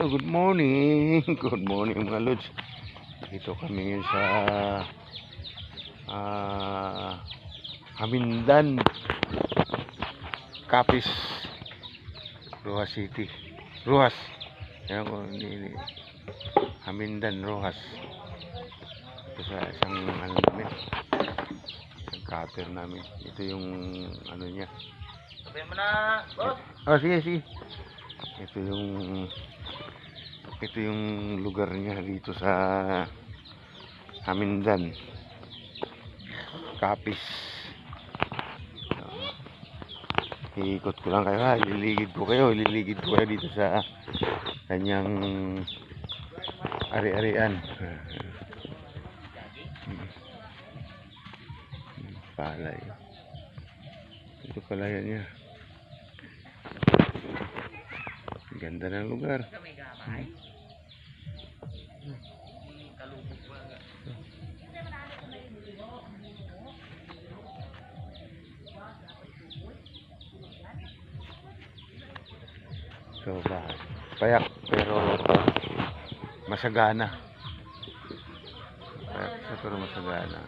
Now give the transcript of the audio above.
Hello, good morning. Good morning mga lods. Dito kami ngayon sa Hamindan, Capiz, Roxas City. Roxas. Ayan ko, Hamindan, Roxas. Ito sa isang ano namin. Isang cutter namin. Ito yung ano niya. Sabihin mo na, boss. Oh, sige. Ito yung lugar niya dito sa Hamindan, Capiz. Iikot ko lang kayo ha, ililigid ko kayo dito sa kanyang ari-arian. Palay. Ito pala yan niya. Ganda ng lugar. So, payak pero masagana. Payak siya pero masagana.